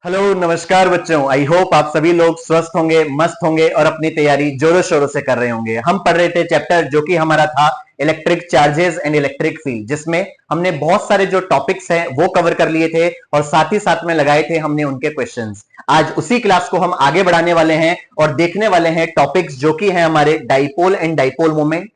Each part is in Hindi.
हेलो नमस्कार बच्चों। आई होप आप सभी लोग स्वस्थ होंगे, मस्त होंगे और अपनी तैयारी जोरों शोरों से कर रहे होंगे। हम पढ़ रहे थे चैप्टर जो कि हमारा था electric charges and electric field, जिसमें हमने बहुत सारे जो टॉपिक्स हैं वो कवर कर लिए थे और साथ ही साथ में लगाए थे हमने उनके क्वेश्चंस। आज उसी क्लास को हम आगे बढ़ाने वाले हैं और देखने वाले हैं टॉपिक्स जो कि है हमारे डाइपोल एंड डाइपोल मोमेंट।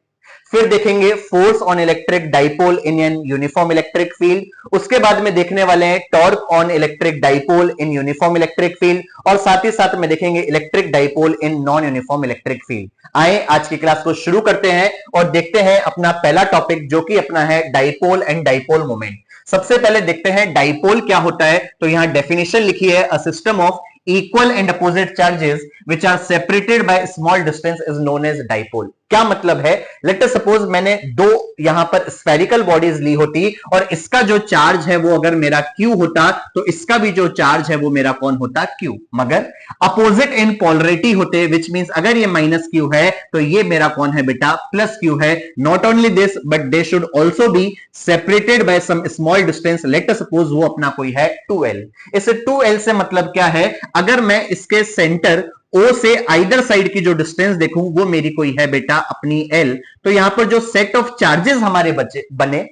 फिर देखेंगे force on electric dipole in an uniform electric field. उसके बाद में देखने वाले हैं torque on electric dipole in uniform electric field और साथ ही साथ में देखेंगे electric dipole in non uniform electric field. आए आज की क्लास को शुरू करते हैं और देखते हैं अपना पहला टॉपिक जो कि अपना है डाइपोल एंड डाइपोल मोमेंट। सबसे पहले देखते हैं डाइपोल क्या होता है। तो यहां डेफिनेशन लिखी है, a system of equal and opposite charges which are separated by a small distance is known as dipole। क्या मतलब है? लेट अस सपोज मैंने दो यहां पर स्फेरिकल बॉडीज ली होती और इसका जो चार्ज है वो अगर मेरा Q होता तो इसका भी जो चार्ज है वो मेरा कौन होता? Q। मगर अपोजिट इन पोलरिटी होते, विच मींस अगर ये माइनस Q है तो ये मेरा कौन है बेटा? प्लस Q है। Not only this but they should also be separated by some small distance. Let us suppose वो अपना कोई है 2L। इस 2L से मतलब क्या है? अगर मैं इसके सेंटर O से आइदर साइड की जो डिस्टेंस देखूं वो मेरी कोई है बेटा अपनी L। तो यहां पर जो सेट ऑफ चार्जेस हमारे बने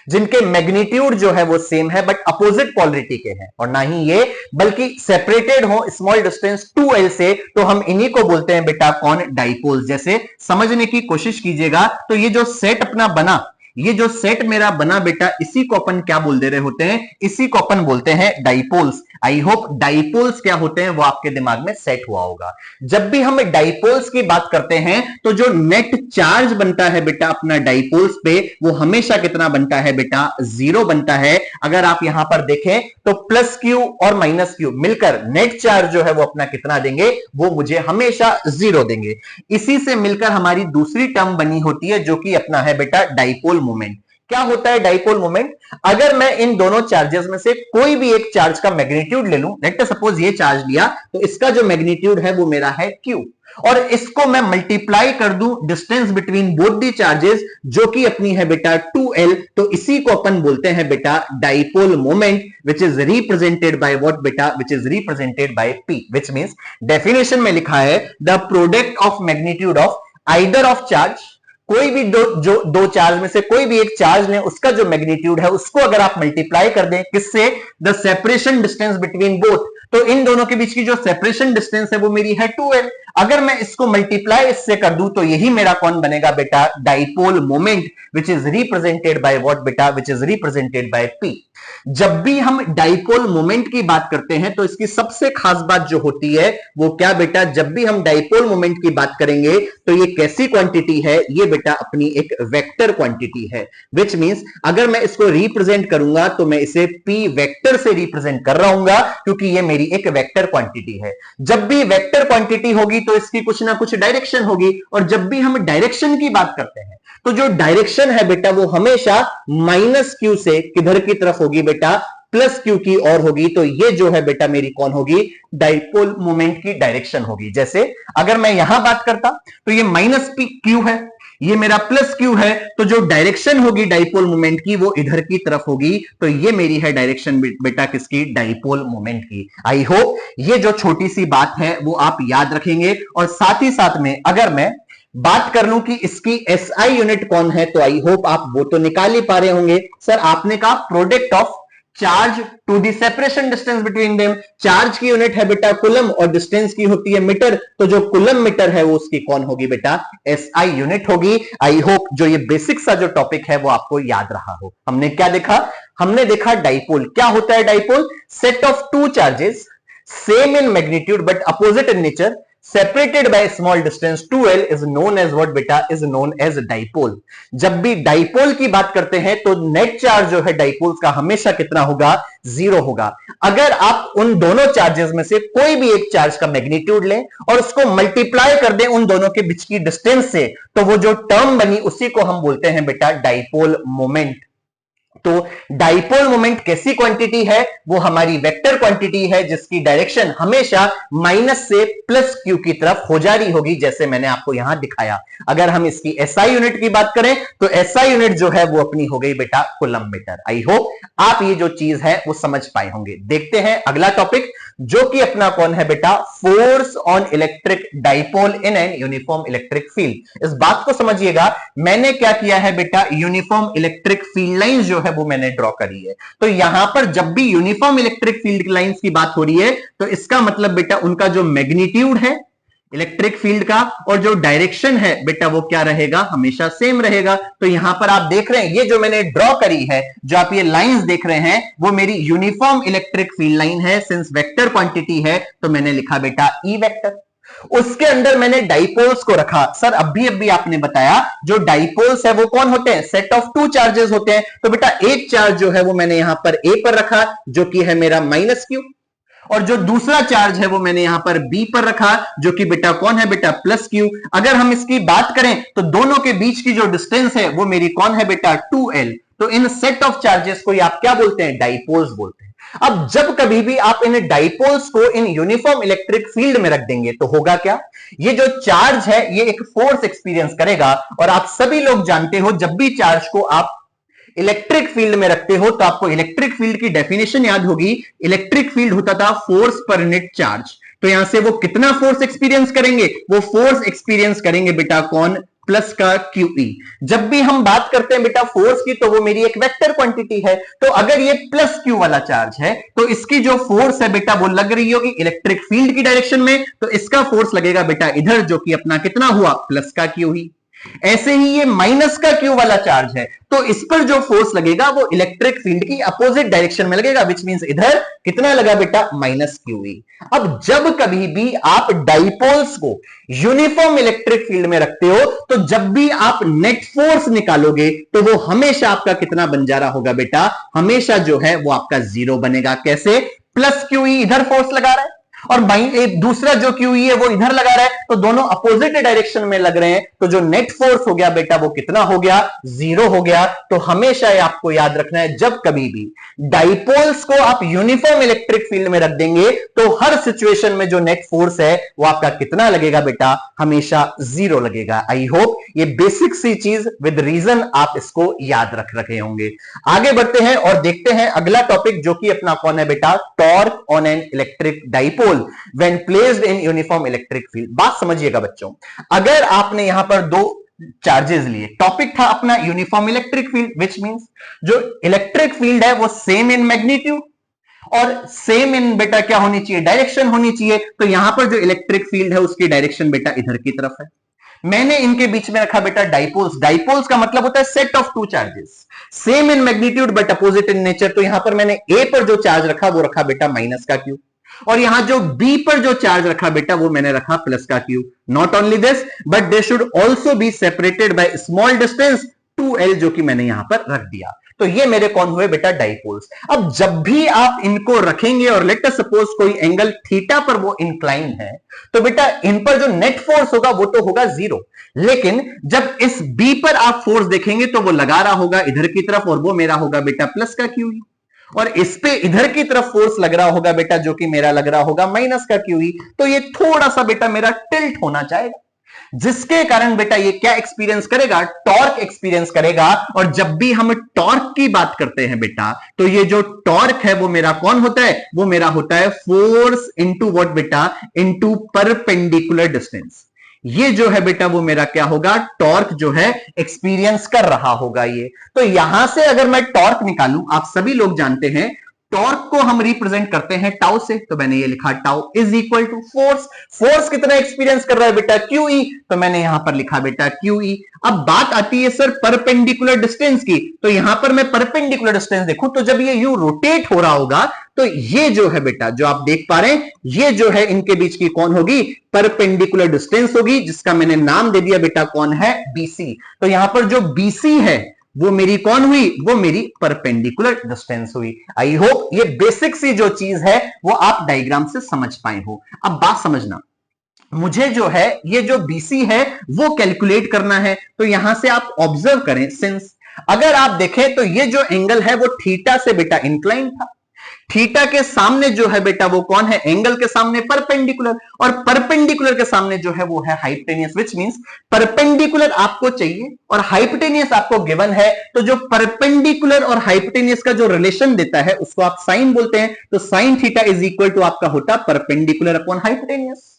जिनके मैग्नीट्यूड जो है वो सेम है बट अपोजिट पोलरिटी के हैं, और ना ही ये बल्कि सेपरेटेड हो स्मॉल डिस्टेंस 2L से, तो हम इन्हीं को बोलते हैं बेटा कौन? डाइपोल्स। जैसे समझने की कोशिश कीजिएगा तो ये जो सेट अपना बना, ये जो सेट मेरा बना बेटा, इसी को अपन क्या बोल दे रहे होते हैं? इसी को अपन बोलते हैं डाइपोल्स। आई होप डाइपोल्स क्या होते हैं वो आपके दिमाग में सेट हुआ होगा। जब भी हम डाइपोल्स की बात करते हैं तो जो नेट चार्ज बनता है बेटा अपना डाइपोल्स पे वो हमेशा कितना बनता है बेटा? 0 बनता है। अगर आप यहां पर देखें तो प्लस Q और माइनस Q मिलकर नेट चार्ज जो है वो अपना कितना देंगे? वो मुझे हमेशा 0 देंगे। इसी से मिलकर हमारी दूसरी टर्म बनी होती है जो कि अपना है बेटा डाइपोल मोमेंट। क्या होता है डाइपोल मोमेंट? अगर मैं इन दोनों चार्जेस में से कोई भी एक चार्ज का मैग्नीट्यूड ले लूं, लेट अस सपोज ये चार्ज लिया तो इसका जो मैग्नीट्यूड है वो मेरा है Q, और इसको मैं मल्टीप्लाई कर दूं distance between both the charges जो कि अपनी है बेटा 2L, तो इसी को अपन बोलते हैं बेटा dipole moment, which is represented by what बेटा? Which is represented by P, which means definition में लिखा है the product of magnitude of either of charge. कोई भी दो चार्ज में से कोई भी एक चार्ज लें, उसका जो मैग्नीट्यूड है उसको अगर आप मल्टीप्लाई कर दें किससे? The separation distance between both, तो इन दोनों के बीच की जो सेपरेशन डिस्टेंस है वो मेरी है 2L। अगर मैं इसको मल्टीप्लाई इससे कर दूं तो यही मेरा कौन बनेगा बेटा? Dipole moment, which is represented by what बेटा? Which is represented by P। जब भी हम डाइपोल मोमेंट की बात करते हैं तो इसकी सबसे खास बात जो होती है वो क्या बेटा? जब भी हम डाइपोल मोमेंट की बात करेंगे तो ये कैसी क्वांटिटी है? ये बेटा अपनी एक वेक्टर क्वांटिटी है, विच मींस अगर मैं इसको रिप्रेजेंट करूंगा तो मैं इसे P वेक्टर से रिप्रेजेंट कर रहा हूं क्योंकि ये मेरी एक वेक्टर क्वांटिटी है। जब भी वेक्टर क्वांटिटी होगी तो इसकी कुछ ना कुछ डायरेक्शन होगी, और जब भी हम डायरेक्शन की बात करते हैं तो जो डायरेक्शन है बेटा वो हमेशा माइनस Q से किधर की तरफ होगी बेटा? प्लस Q की ओर होगी। तो ये जो है बेटा मेरी कौन होगी? डाइपोल मोमेंट की डायरेक्शन होगी। जैसे अगर मैं यहां बात करता तो ये माइनस Q है, ये मेरा प्लस Q है, तो जो डायरेक्शन होगी डाइपोल मोमेंट की वो इधर की तरफ होगी। तो ये मेरी है डायरेक्शन बेटा किसकी? डाइपोल मोमेंट की। आई होप ये जो छोटी सी बात है वो आप याद रखेंगे। और साथ ही साथ में अगर मैं बात कर लूं कि इसकी SI यूनिट कौन है, तो आई होप आप वो तो निकाल ही पा रहे होंगे। सर आपने कहा product of charge to the separation distance between them. Charge की यूनिट है बेटा कुलम और डिस्टेंस की होती है मीटर, तो जो कुलम मीटर है वो उसकी कौन होगी बेटा? SI यूनिट होगी। आई होप जो ये बेसिक सा जो टॉपिक है वो आपको याद रहा हो। हमने क्या देखा? हमने देखा डाइपोल। क्या होता है dipole? Set of two charges same in magnitude but opposite in nature separated by a small distance 2L is known as what beta? is known as dipole। जब भी डाइपोल की बात करते हैं तो नेट चार्ज जो है डाइपोल्स का हमेशा कितना होगा? 0 होगा। अगर आप उन दोनों चार्जेस में से कोई भी एक चार्ज का मैग्नीट्यूड लें और उसको मल्टीप्लाई कर दें उन दोनों के बीच की डिस्टेंस से, तो वो जो टर्म बनी उसी को हम बोलते हैं बेटा डाइपोल मोमेंट। तो डाइपोल मोमेंट कैसी क्वांटिटी है? वो हमारी वेक्टर क्वांटिटी है जिसकी डायरेक्शन हमेशा माइनस से प्लस क्यू की तरफ हो जा रही होगी, जैसे मैंने आपको यहां दिखाया। अगर हम इसकी एसआई यूनिट की बात करें तो एसआई यूनिट जो है वो अपनी हो गई बेटा कूलम मीटर। आई होप आप ये जो चीज है वो समझ पाए होंगे। देखते हैं अगला टॉपिक, जो कि अपना कौन है बेटा? Force on electric dipole in an uniform electric field. इस बात को समझिएगा, मैंने क्या किया है बेटा? यूनिफॉर्म इलेक्ट्रिक फील्ड लाइंस जो है वो मैंने ड्रॉ करी है। तो यहां पर जब भी यूनिफॉर्म इलेक्ट्रिक फील्ड लाइंस की बात हो रही है तो इसका मतलब बेटा उनका जो मैग्नीट्यूड है इलेक्ट्रिक फील्ड का और जो डायरेक्शन है बेटा वो क्या रहेगा? हमेशा सेम रहेगा। तो यहां पर आप देख रहे हैं ये जो मैंने ड्रॉ करी है, जो आप ये लाइंस देख रहे हैं, वो मेरी यूनिफॉर्म इलेक्ट्रिक फील्ड लाइन है। सिंस वेक्टर क्वांटिटी है तो मैंने लिखा बेटा ई वेक्टर। उसके अंदर मैंने डाइपोल्स को रखा। सर अभी आपने बताया जो डाइपोल्स है वो कौन होते हैं? सेट ऑफ टू चार्जेस होते हैं। तो बेटा एक चार्ज जो है वो मैंने यहां पर ए पर रखा जो कि है मेरा माइनस क्यू, और जो दूसरा चार्ज है वो मैंने यहां पर बी पर रखा जो कि बेटा कौन है बेटा? Plus Q. अगर हम इसकी बात करें तो दोनों के बीच की जो डिस्टेंस है वो मेरी कौन है बेटा? 2l। तो इन सेट ऑफ चार्जेस को आप क्या बोलते हैं? डाइपोल्स बोलते हैं। अब जब कभी भी आप इन डाइपोल्स को इन यूनिफॉर्म इलेक्ट्रिक फील्ड में रख देंगे तो होगा क्या? ये जो चार्ज है ये एक फोर्स एक्सपीरियंस करेगा, और आप सभी लोग जानते हो जब भी चार्ज को आप इलेक्ट्रिक फील्ड में रखते हो तो आपको इलेक्ट्रिक फील्ड की डेफिनेशन याद होगी। इलेक्ट्रिक फील्ड होता था फोर्स पर यूनिट चार्ज। तो यहां से वो कितना फोर्स एक्सपीरियंस करेंगे? वो फोर्स एक्सपीरियंस करेंगे बेटा कौन? प्लस का क्यूई। जब भी हम बात करते हैं बेटा फोर्स की तो वो मेरी एक वेक्टर क्वांटिटी है। तो अगर ये प्लस क्यू वाला चार्ज है तो इसकी जो फोर्स है बेटा वो लग रही होगी इलेक्ट्रिक फील्ड की डायरेक्शन में, तो इसका फोर्स लगेगा बेटा इधर, जो कि अपना कितना हुआ? प्लस का क्यू ही। ऐसे ही ये माइनस का क्यू वाला चार्ज है तो इस पर जो फोर्स लगेगा वो इलेक्ट्रिक फील्ड की अपोजिट डायरेक्शन में लगेगा, विच मींस इधर कितना लगा बेटा? Minus QE. अब जब कभी भी आप डाइपोल्स को यूनिफॉर्म इलेक्ट्रिक फील्ड में रखते हो तो जब भी आप नेट फोर्स निकालोगे तो वो हमेशा आपका कितना बन जा रहा होगा बेटा? हमेशा जो है वो आपका जीरो बनेगा। कैसे? प्लस क्यूई इधर फोर्स लगा रहा है और दूसरा जो क्यू है वो इधर लगा रहा है, तो दोनों अपोजिट डायरेक्शन में लग रहे हैं, तो जो नेट फोर्स हो गया बेटा वो कितना हो गया? जीरो हो गया। तो हमेशा आपको याद रखना है जब कभी भी डाइपोल्स को आप यूनिफॉर्म इलेक्ट्रिक फील्ड में रख देंगे तो हर सिचुएशन में जो नेट फोर्स है वो आपका कितना लगेगा बेटा? हमेशा जीरो लगेगा। आई होप ये बेसिक सी चीज विद रीजन आप इसको याद रख रखे होंगे। आगे बढ़ते हैं और देखते हैं अगला टॉपिक, जो कि अपना कौन है बेटा? Torque on an electric dipole when placed in uniform electric field। बात समझिएगा बच्चों, अगर आपने यहां पर दो चार्जेस लिए, टॉपिक था अपना uniform electric field, which means जो इलेक्ट्रिक फील्ड है वो सेम इन मैग्नीट्यूड और सेम इन बेटा क्या होनी चाहिए? डायरेक्शन होनी चाहिए। तो यहां पर जो इलेक्ट्रिक फील्ड है उसकी डायरेक्शन बेटा इधर की तरफ है। मैंने इनके बीच में रखा बेटा डाइपोल्स। डाइपोल्स का मतलब होता है set of two charges same in magnitude but opposite in nature. तो यहां पर मैंने ए पर जो चार्ज रखा वो रखा बेटा माइनस का क्यू, और यहां जो बी पर जो चार्ज रखा बेटा वो मैंने रखा प्लस का Q. Not only this but they should also be separated by small distance 2l, जो कि मैंने यहां पर रख दिया। तो ये मेरे कौन हुए बेटा? डाइपोल्स। अब जब भी आप इनको रखेंगे और लेट अस सपोज कोई एंगल थीटा पर वो इंक्लाइन है तो बेटा इन पर जो नेट फोर्स होगा वो तो होगा जीरो, लेकिन जब इस बी पर आप फोर्स देखेंगे तो वो लगा रहा होगा इधर की तरफ और वो मेरा होगा बेटा प्लस का क्यू, और इस पे इधर की तरफ फोर्स लग रहा होगा बेटा जो कि मेरा लग रहा होगा माइनस का क्यू। तो ये थोड़ा सा बेटा मेरा टिल्ट होना चाहेगा, जिसके कारण बेटा ये क्या एक्सपीरियंस करेगा? टॉर्क एक्सपीरियंस करेगा। और जब भी हम टॉर्क की बात करते हैं बेटा तो ये जो टॉर्क है वो मेरा कौन होता है? वो मेरा होता है फोर्स इंटू व्हाट बेटा? Into perpendicular distance. ये जो है बेटा वो मेरा क्या होगा? टॉर्क जो है एक्सपीरियंस कर रहा होगा ये। तो यहां से अगर मैं टॉर्क निकालूं, आप सभी लोग जानते हैं टॉर्क को हम रिप्रेजेंट करते हैं टाउ से, तो मैंने ये लिखा tau is equal to force. Force कितना एक्सपीरियंस कर रहा है बेटा? क्यूई, तो मैंने यहां पर लिखा बेटा क्यूई। अब बात आती है सर परपेंडिकुलर डिस्टेंस की, तो यहां पर मैं परपेंडिकुलर डिस्टेंस देखूं तो जब ये यूं रोटेट हो रहा होगा तो ये जो है बेटा जो आप देख पा रहे हैं ये जो है इनके बीच की कौन होगी? परपेंडिकुलर डिस्टेंस होगी, जिसका मैंने नाम दे दिया बेटा कौन है? बीसी। तो यहां पर जो बीसी है वो मेरी कौन हुई? वो मेरी परपेंडिकुलर डिस्टेंस हुई। आई होप ये बेसिक सी जो चीज है वो आप डायग्राम से समझ पाए हो। अब बात समझना, मुझे जो है ये जो BC है वो कैलकुलेट करना है। तो यहां से आप ऑब्जर्व करें, सिंस अगर आप देखें तो ये जो एंगल है वो थीटा से बेटा इंक्लाइन था, थीटा के सामने जो है बेटा वो कौन है, एंगल के सामने परपेंडिकुलर, और परपेंडिकुलर के सामने जो है वो है हाइपोटेनियस, विच मींस परपेंडिकुलर आपको चाहिए और हाइपोटेनियस आपको गिवन है, तो जो परपेंडिकुलर और हाइपोटेनियस का जो रिलेशन देता है उसको आप साइन बोलते हैं, तो sine theta is equal to आपका होता परपेंडिकुलर अपॉन हाइपोटेनियस।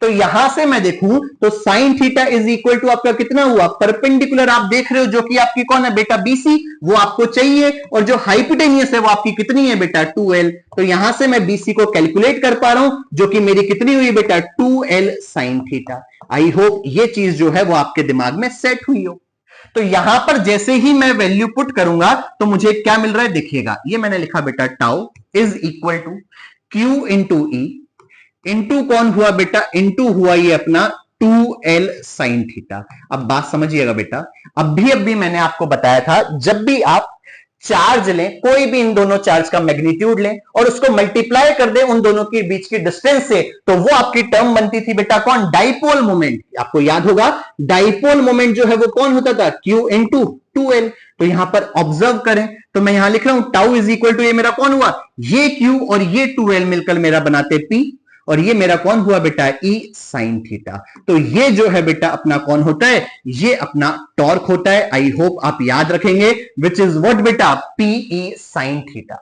तो यहां से मैं देखूं तो sine theta is equal to आपका कितना हुआ, परपेंडिकुलर आप देख रहे हो जो कि आपकी कौन है बेटा बीसी, वो आपको चाहिए, और जो हाइपोटेनियस है वो आपकी कितनी है बेटा 2l। तो यहां से मैं बीसी को कैलकुलेट कर पा रहा हूं जो कि मेरी कितनी हुई बेटा 2l sine theta. I hope ये चीज जो है वो आपके दिमाग में सेट हुई हो। तो यहां पर जैसे ही मैं वैल्यू पुट करूंगा तो मुझे क्या मिल रहा है देखिएगा, ये मैंने लिखा बेटा tau is equal to Q into E into कौन हुआ बेटा, इंटू हुआ ये अपना 2l साइन थीटा। अब बात समझिएगा बेटा, अभी मैंने आपको बताया था जब भी आप चार्ज लें, कोई भी इन दोनों चार्ज का मैग्नीट्यूड लें और उसको मल्टीप्लाई कर दें उन दोनों के बीच की डिस्टेंस से, तो वो आपकी टर्म बनती थी बेटा कौन, डाइपोल मोमेंट। आपको याद होगा डाइपोल मोमेंट जो है वो कौन होता था, Q इंटू 2l। तो यहां पर ऑब्जर्व करें तो मैं यहां लिख रहा हूं टाउ इज इक्वल टू, ये मेरा कौन हुआ, ये Q और ये 2l मिलकर मेरा बनाते P, और ये मेरा कौन हुआ बेटा E साइन थीटा। तो ये जो है बेटा अपना कौन होता है, ये अपना टॉर्क होता है। आई होप आप याद रखेंगे, विच इज व्हाट बेटा, PE साइन थीटा।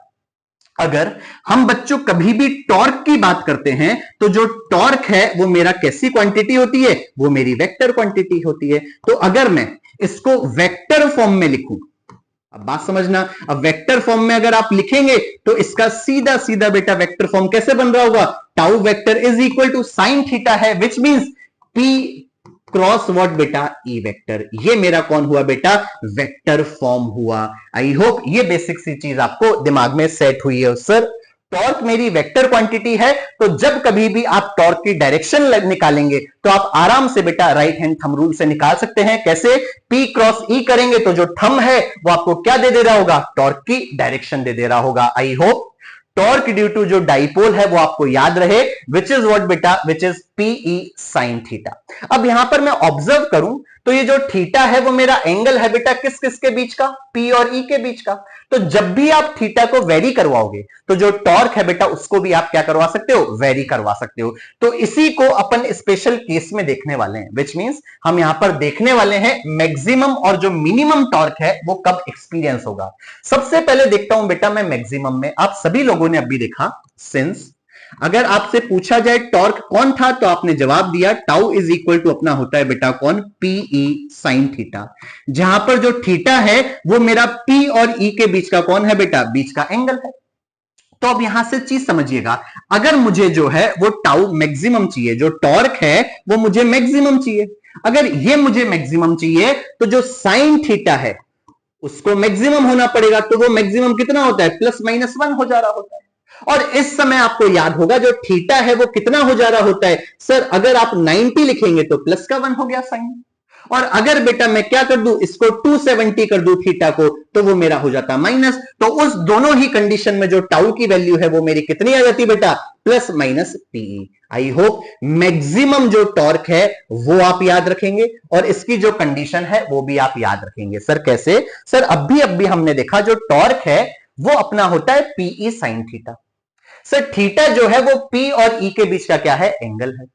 अगर हम बच्चों कभी भी टॉर्क की बात करते हैं तो जो टॉर्क है वो मेरा कैसी क्वांटिटी होती है, वो मेरी वेक्टर क्वांटिटी होती है। तो अगर मैं इसको वेक्टर फॉर्म में लिखूं, अब बात समझना, अब वेक्टर फॉर्म में अगर आप लिखेंगे तो इसका सीधा सीधा बेटा वेक्टर फॉर्म कैसे बन रहा होगा, tau vector is equal to sine theta है, which means P cross what बेटा E वेक्टर। ये मेरा कौन हुआ बेटा, वेक्टर फॉर्म हुआ। आई होप ये बेसिक सी चीज आपको दिमाग में सेट हुई है। सर टॉर्क मेरी वेक्टर क्वांटिटी है, तो जब कभी भी आप टॉर्क की डायरेक्शन निकालेंगे तो आप आराम से बेटा राइट हैंड थंब रूल से निकाल सकते हैं। कैसे, P क्रॉस E करेंगे तो जो थंब है वो आपको क्या दे रहा होगा, टॉर्क की डायरेक्शन दे रहा होगा। I hope torque due to जो डाइपोल है वो आपको याद रहे, विच इज व्हाट बेटा, which is PE sine theta. अब यहां पर मैं ऑब्जर्व करूं तो ये जो थीटा है वो मेरा एंगल है बेटा किस किस के बीच का, P और E के बीच का। तो जब भी आप थीटा को वेरी करवाओगे तो जो टॉर्क है बेटा उसको भी आप क्या करवा सकते हो, वेरी करवा सकते हो। तो इसी को अपन स्पेशल केस में देखने वाले हैं, विच मींस हम यहां पर देखने वाले हैं मैक्सिमम और जो मिनिमम टॉर्क है वो कब एक्सपीरियंस होगा। सबसे पहले देखता हूं बेटा मैं मैक्सिमम में, आप सभी लोगों ने अभी देखा सिंस, अगर आपसे पूछा जाए टॉर्क कौन था तो आपने जवाब दिया टाउ इज इक्वल टू अपना होता है बेटा कौन, PE साइन थीटा। जहां पर जो थीटा है वो मेरा P और E के बीच का कौन है बेटा, बीच का एंगल है। तो अब यहां से चीज समझिएगा, अगर मुझे जो है वो टाउ मैक्सिमम चाहिए, जो टॉर्क है वो मुझे मैक्सिमम चाहिए, अगर ये मुझे मैक्सिमम चाहिए तो जो साइन थीटा है उसको मैक्सिमम होना पड़ेगा। तो वो मैक्सिमम कितना होता है, +-1 हो जा रहा होता है। और इस समय आपको याद होगा जो थीटा है वो कितना हो जा रहा होता है, सर अगर आप 90 लिखेंगे तो प्लस का 1 हो गया साइन, और अगर बेटा मैं क्या कर दूं, इसको 270 कर दूं थीटा को, तो वो मेरा हो जाता माइनस। तो उस दोनों ही कंडीशन में जो टाउ की वैल्यू है वो मेरी कितनी आ जाती बेटा, +-PE। आई होप मैक्सिमम जो टॉर्क है वो आप याद रखेंगे और इसकी जो कंडीशन है वो भी आप याद रखेंगे। सर कैसे, सर अभी हमने देखा जो टॉर्क है वो अपना होता है PE sine theta. Sir theta जो है वो P और E के बीच का क्या है, एंगल है।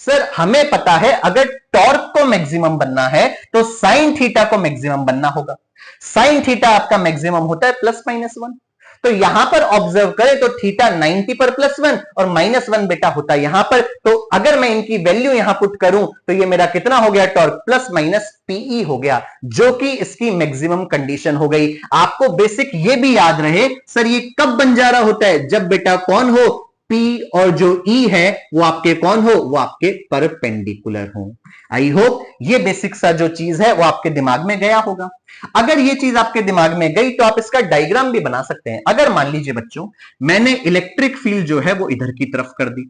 सर हमें पता है अगर टॉर्क को मैक्सिमम बनना है तो साइन थीटा को मैक्सिमम बनना होगा। साइन थीटा आपका मैक्सिमम होता है +-1। तो यहां पर ऑब्जर्व करें तो थीटा 90 पर +1 और -1 बेटा होता है यहां पर। तो अगर मैं इनकी वैल्यू यहां पुट करूं तो ये मेरा कितना हो गया, टॉर्क +-PE हो गया, जो कि इसकी मैक्सिमम कंडीशन हो गई। आपको बेसिक ये भी याद रहे, सर ये कब बन जा रहा होता है, जब बेटा कौन हो, P और जो E है वो आपके कौन हो, वो आपके परपेंडिकुलर हो। आई होप ये बेसिक सा जो चीज है वो आपके दिमाग में गया होगा। अगर ये चीज आपके दिमाग में गई तो आप इसका डायग्राम भी बना सकते हैं। अगर मान लीजिए बच्चों मैंने इलेक्ट्रिक फील्ड जो है वो इधर की तरफ कर दी,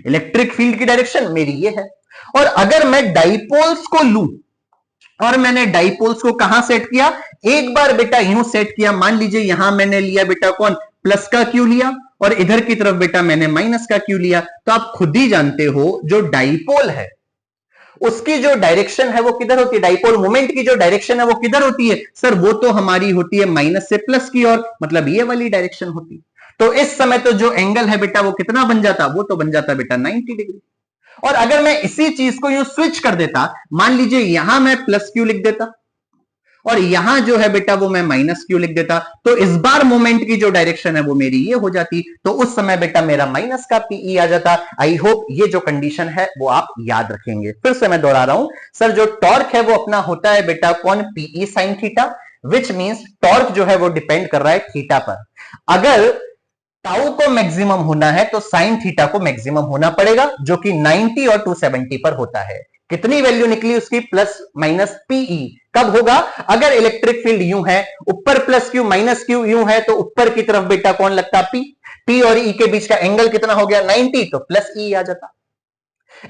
इलेक्ट्रिक फील्ड की डायरेक्शन मेरी ये है, और अगर मैं डाइपोल्स को लूं और मैंने डाइपोल्स को कहां सेट किया, एक बार बेटा यूं सेट किया, मान लीजिए यहां मैंने लिया बेटा कौन, प्लस का क्यू लिया और इधर की तरफ बेटा मैंने माइनस का क्यू लिया। तो आप खुद ही जानते हो जो डाइपोल है उसकी जो डायरेक्शन है वो किधर होती है, डाइपोल मोमेंट की जो डायरेक्शन है वो किधर होती है सर, वो तो हमारी होती है माइनस से प्लस की ओर, मतलब ये वाली डायरेक्शन होती है। तो इस समय तो जो एंगल है बेटा वो कितना बन जाता, वो तो बन जाता बेटा 90 डिग्री। और अगर मैं इसी चीज को यूं स्विच कर देता, मान लीजिए यहां मैं प्लस क्यू लिख देता और यहां जो है बेटा वो मैं माइनस क्यू लिख देता, तो इस बार मोमेंट की जो डायरेक्शन है वो मेरी ये हो जाती, तो उस समय बेटा मेरा माइनस का पीई आ जाता। आई होप ये जो कंडीशन है वो आप याद रखेंगे। फिर से मैं दोहरा रहा हूं सर, जो टॉर्क है वो अपना होता है बेटा कौन, P E sine theta, which means torque जो है वो डिपेंड कर रहा है थीटा पर। अगर टाउ को मैक्सिमम होना है तो साइन थीटा को मैक्सिमम होना पड़ेगा, जो कि 90 और 270 पर होता है। कितनी वैल्यू निकली उसकी, प्लस माइनस पीई। कब होगा, अगर इलेक्ट्रिक फील्ड यूं है, ऊपर प्लस क्यू माइनस क्यू यूं है, तो ऊपर की तरफ बेटा कौन लगता, पी। पी और ई के बीच का एंगल कितना हो गया 90, तो प्लस ई आ जाता।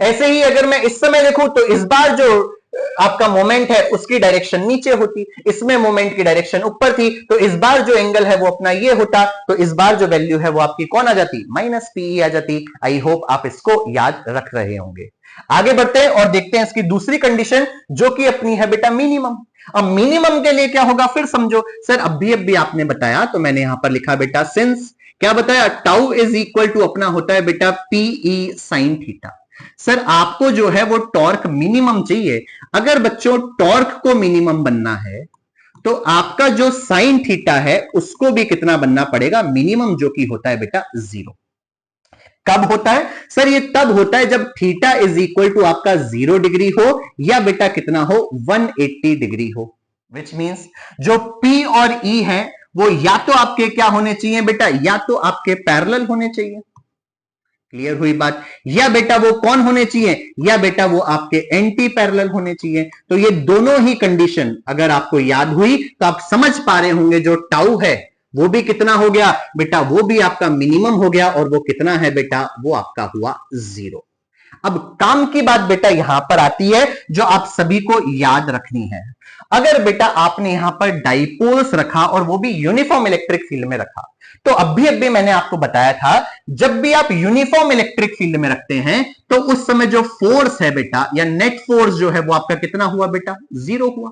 ऐसे ही अगर मैं इस समय देखूं तो इस बार जो आपका मोमेंट है उसकी डायरेक्शन नीचे होती, इसमें मोमेंट की डायरेक्शन ऊपर थी, तो इस बार जो एंगल है वो अपना ये होता, तो इस बार जो वैल्यू है वो आपकी कौन आ जाती, माइनस पीई आ जाती। आई होप आप इसको याद रख रहे होंगे। आगे बढ़ते हैं और देखते हैं इसकी दूसरी कंडीशन, जो कि अपनी है बेटा मिनिमम। अब मिनिमम के लिए क्या होगा, फिर समझो सर, अभी आपने बताया तो मैंने यहां पर लिखा बेटा सिंस, क्या बताया, टाउ इज इक्वल टू अपना होता है बेटा पीई साइन थीटा। सर आपको जो है वो टॉर्क मिनिमम चाहिए। अगर बच्चों टॉर्क को मिनिमम बनना है तो आपका जो साइन थीटा है उसको भी कितना बनना पड़ेगा, मिनिमम, जो कि होता है बेटा 0। कब होता है सर, ये तब होता है जब थीटा इज इक्वल टू आपका 0 डिग्री हो या बेटा कितना हो, 180 डिग्री हो। विच मींस जो P और E है वो या तो आपके क्या होने चाहिए बेटा, या तो आपके पैरेलल होने चाहिए, क्लियर हुई बात, या बेटा वो कौन होने चाहिए, या बेटा वो आपके एंटी पैरेलल होने चाहिए। तो ये दोनों ही कंडीशन अगर आपको याद हुई तो आप समझ पा रहे होंगे जो टाउ है वो भी कितना हो गया बेटा, वो भी आपका मिनिमम हो गया, और वो कितना है बेटा, वो आपका हुआ 0। अब काम की बात बेटा यहां पर आती है जो आप सभी को याद रखनी है। अगर बेटा आपने यहां पर डाइपोल्स रखा और वो भी यूनिफॉर्म इलेक्ट्रिक फील्ड में रखा, तो अभी मैंने आपको बताया था जब भी आप यूनिफॉर्म इलेक्ट्रिक फील्ड में रखते हैं तो उस समय जो फोर्स है बेटा, या नेट फोर्स जो है वो आपका कितना हुआ बेटा, 0 हुआ।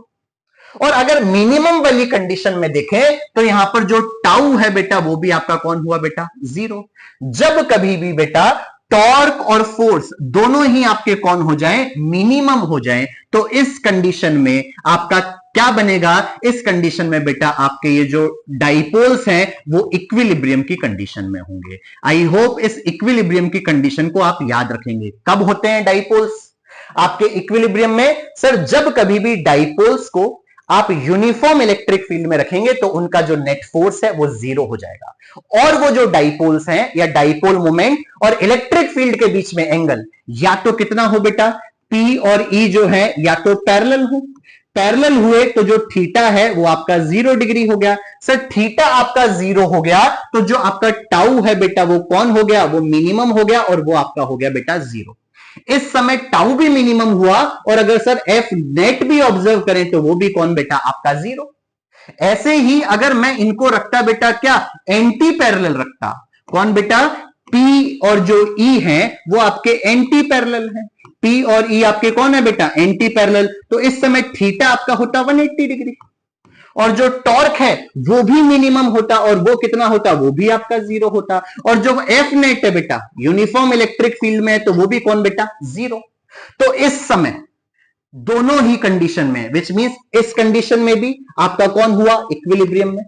और अगर मिनिमम वाली कंडीशन में देखें तो यहां पर जो टाउ है बेटा वो भी आपका कौन हुआ बेटा, 0। जब कभी भी बेटा टॉर्क और फोर्स दोनों ही आपके कौन हो जाएं, मिनिमम हो जाएं, तो इस कंडीशन में आपका क्या बनेगा, इस कंडीशन में बेटा आपके ये जो डाइपोल्स हैं वो इक्विलिब्रियम की कंडीशन में होंगे। आई होप इस इक्विलिब्रियम की कंडीशन को आप याद रखेंगे। कब होते हैं डाइपोल्स आपके इक्विलिब्रियम में, सर जब कभी भी डाइपोल्स को आप यूनिफॉर्म इलेक्ट्रिक फील्ड में रखेंगे तो उनका जो नेट फोर्स है वो 0 हो जाएगा, और वो जो डाइपोल्स हैं या डाइपोल मोमेंट और इलेक्ट्रिक फील्ड के बीच में एंगल या तो कितना हो बेटा, P और E जो है या तो पैरेलल हो, पैरेलल हुए तो जो थीटा है वो आपका 0 डिग्री हो गया। सर थीटा आपका 0 हो गया तो जो आपका टाउ है बेटा वो कौन हो गया, वो मिनिमम हो गया, और वो आपका हो गया बेटा 0। इस समय टाउ भी मिनिमम हुआ, और अगर सर एफ नेट भी ऑब्जर्व करें तो वो भी कौन बेटा, आपका 0। ऐसे ही अगर मैं इनको रखता बेटा क्या, एंटी पैरेलल रखता, कौन बेटा, P और जो E है वो आपके एंटी पैरेलल है, P और E आपके कौन है बेटा, एंटी पैरेलल, तो इस समय थीटा आपका होता 180 डिग्री, और जो टॉर्क है वो भी मिनिमम होता, और वो कितना होता, वो भी आपका 0 होता, और जो एफ नेट है बेटा यूनिफॉर्म इलेक्ट्रिक फील्ड में है तो वो भी कौन बेटा, 0। तो इस समय दोनों ही कंडीशन में, विच मींस इस कंडीशन में भी आपका कौन हुआ, इक्विलिब्रियम में,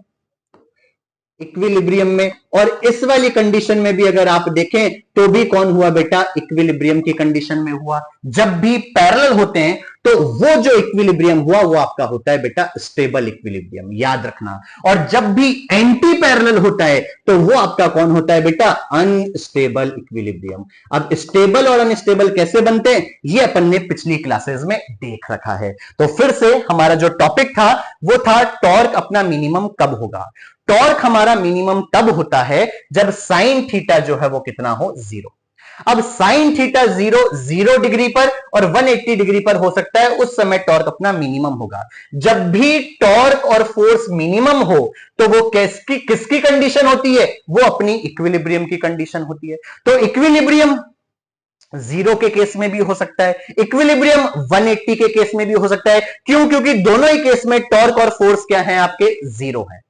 इक्विलिब्रियम में, और इस वाली कंडीशन में भी अगर आप देखें तो भी कौन हुआ बेटा, इक्विलिब्रियम की कंडीशन में हुआ। जब भी पैरेलल होते हैं तो वो जो इक्विलिब्रियम हुआ वो आपका होता है बेटा स्टेबल इक्विलिब्रियम, याद रखना। और जब भी एंटी पैरेलल होता है तो वो आपका कौन होता है बेटा, अनस्टेबल इक्विलिब्रियम। अब स्टेबल और अनस्टेबल कैसे बनते हैं ये अपन ने पिछली क्लासेस में देख रखा है। तो फिर से हमारा जो टॉपिक था वो था टॉर्क अपना मिनिमम कब होगा। टॉर्क हमारा मिनिमम तब होता है जब साइन थीटा जो है वो कितना हो, 0। अब साइन थीटा 0 डिग्री पर और 180 डिग्री पर हो सकता है, उस समय टॉर्क अपना मिनिमम होगा। जब भी टॉर्क और फोर्स मिनिमम हो तो वो किसकी कंडीशन होती है, वो अपनी इक्विलिब्रियम की कंडीशन होती है। तो इक्विलिब्रियम जीरो के केस में भी हो सकता है, इक्विलिब्रियम 180 के केस में भी हो सकता है। क्यों? क्योंकि दोनों ही केस में टॉर्क और फोर्स क्या है आपके, जीरो है।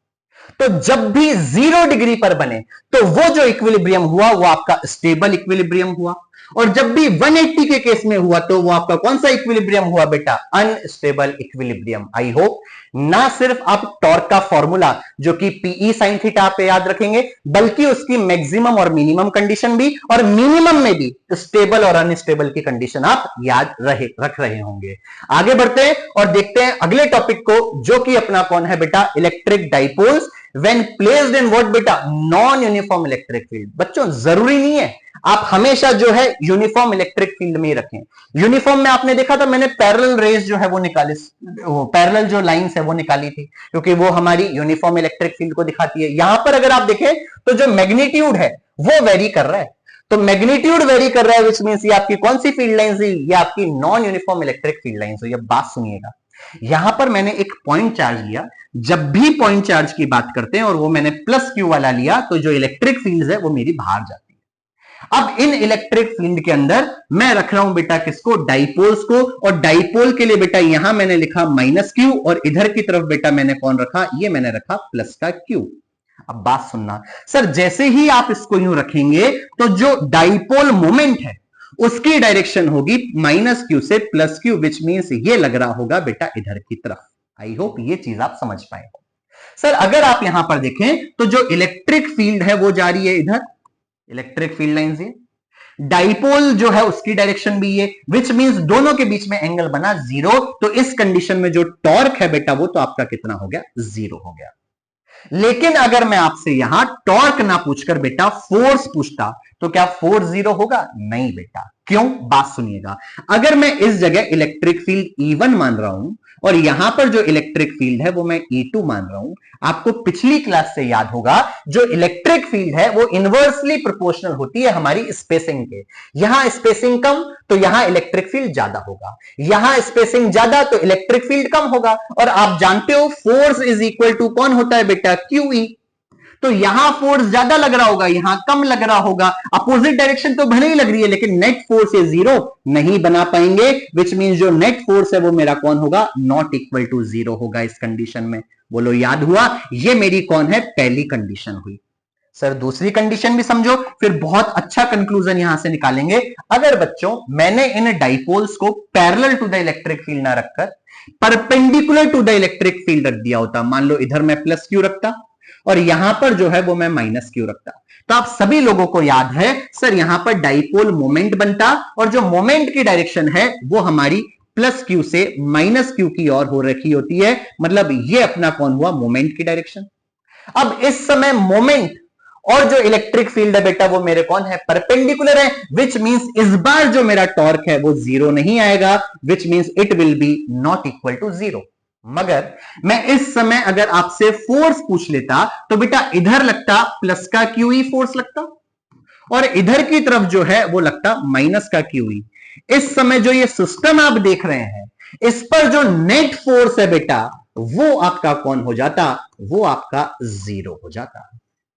तो जब भी 0 डिग्री पर बने तो वो जो इक्विलिब्रियम हुआ वो आपका स्टेबल इक्विलिब्रियम हुआ, और जब भी 180 के केस में हुआ तो वो आपका कौन सा इक्विलिब्रियम हुआ बेटा, अनस्टेबल इक्विलिब्रियम। आई होप ना सिर्फ आप टॉर्क का फॉर्मूला जो कि पीई साइन थीटा पे याद रखेंगे, बल्कि उसकी मैक्सिमम और मिनिमम कंडीशन भी, और मिनिमम में भी स्टेबल और अनस्टेबल की कंडीशन आप याद रख रहे होंगे। आगे बढ़ते हैं और देखते हैं अगले टॉपिक को, जो कि अपना कौन है बेटा, electric dipoles when placed in what बेटा, नॉन यूनिफॉर्म इलेक्ट्रिक फील्ड। बच्चों जरूरी नहीं है आप हमेशा जो है यूनिफॉर्म इलेक्ट्रिक फील्ड में ही रखें। यूनिफॉर्म में आपने देखा था मैंने पैरेलल रेज जो है वो निकाली, पैरेलल जो लाइंस है वो निकाली थी, क्योंकि वो हमारी यूनिफॉर्म इलेक्ट्रिक फील्ड को दिखाती है। यहां पर अगर आप देखें तो जो मैग्नीट्यूड है वो वेरी कर रहा है, तो मैग्नीट्यूड वेरी कर रहा है विच मींस ये आपकी कौन सी फील्ड लाइंस है, ये आपकी non uniform electric field lines है। ये बात सुनिएगा, यहां पर मैंने एक पॉइंट चार्ज लिया, जब भी पॉइंट चार्ज की बात करते हैं और वो मैंने प्लस क्यू वाला लिया, तो जो इलेक्ट्रिक फील्ड है वो मेरी बाहर जाती है। अब इन इलेक्ट्रिक फील्ड के अंदर मैं रख रहा हूं बेटा किसको, डाइपोल्स को, और डाइपोल के लिए बेटा यहां मैंने लिखा माइनस क्यू, और इधर की तरफ बेटा मैंने कौन रखा, ये मैंने रखा प्लस का क्यू। अब बात सुनना सर, जैसे ही आप इसको यूं रखेंगे तो जो डाइपोल मोमेंट है उसकी डायरेक्शन होगी माइनस क्यू से प्लस क्यू, विच मींस ये लग रहा होगा बेटा इधर की तरफ। आई होप ये चीज आप समझ पाए हो। सर अगर आप यहां पर देखें तो जो इलेक्ट्रिक फील्ड है वो जा रही है इधर, इलेक्ट्रिक फील्ड लाइंस ये, डाइपोल जो है उसकी डायरेक्शन भी ये, विच मींस दोनों के बीच में एंगल बना जीरो। तो इस कंडीशन में जो टॉर्क है बेटा वो तो आपका कितना हो गया, जीरो हो गया। लेकिन अगर मैं आपसे यहां टॉर्क ना पूछकर बेटा फोर्स पूछता तो क्या फोर्स जीरो होगा, नहीं बेटा। क्यों, बात सुनिएगा। अगर मैं इस जगह इलेक्ट्रिक फील्ड E1 मान रहा हूं और यहां पर जो इलेक्ट्रिक फील्ड है वो मैं E2 मान रहा हूं, आपको पिछली क्लास से याद होगा जो इलेक्ट्रिक फील्ड है वो इनवर्सली प्रोपोर्शनल होती है हमारी स्पेसिंग के। यहां स्पेसिंग कम तो यहां इलेक्ट्रिक फील्ड ज्यादा होगा, यहां स्पेसिंग ज्यादा तो इलेक्ट्रिक फील्ड कम होगा। और आप जानते हो फोर्स इज इक्वल टू कौन होता है बेटा, QE। तो यहां फोर्स ज्यादा लग रहा होगा, यहां कम लग रहा होगा, अपोजिट डायरेक्शन तो भले ही लग रही है, लेकिन नेट फोर्स ये जीरो नहीं बना पाएंगे, विच मींस जो नेट फोर्स है वो मेरा कौन होगा, नॉट इक्वल टू जीरो होगा इस कंडीशन में। बोलो याद हुआ, ये मेरी कौन है, पहली कंडीशन हुई। सर दूसरी कंडीशन भी समझो, फिर बहुत अच्छा कंक्लूजन यहां से निकालेंगे। अगर बच्चों मैंने इन डाइपोल्स को parallel to the electric field ना रखकर perpendicular to the electric field रख दिया होता, मान लो इधर मैं प्लस क्यू रखता और यहां पर जो है वो मैं माइनस क्यू रखता, तो आप सभी लोगों को याद है सर यहां पर डाइपोल मोमेंट बनता, और जो मोमेंट की डायरेक्शन है वो हमारी प्लस क्यू से माइनस क्यू की ओर हो रखी होती है, मतलब ये अपना कौन हुआ, मोमेंट की डायरेक्शन। अब इस समय मोमेंट और जो इलेक्ट्रिक फील्ड है बेटा वो मेरे कौन है, परपेंडिकुलर है, विच मींस इस बार जो मेरा टॉर्क है वो जीरो नहीं आएगा, which means it will be not equal to zero. मगर मैं इस समय अगर आपसे फोर्स पूछ लेता तो बेटा इधर लगता प्लस का QE फोर्स लगता, और इधर की तरफ जो है वो लगता माइनस का QE। इस समय जो ये सिस्टम आप देख रहे हैं इस पर जो नेट फोर्स है बेटा वो आपका कौन हो जाता, वो आपका जीरो हो जाता।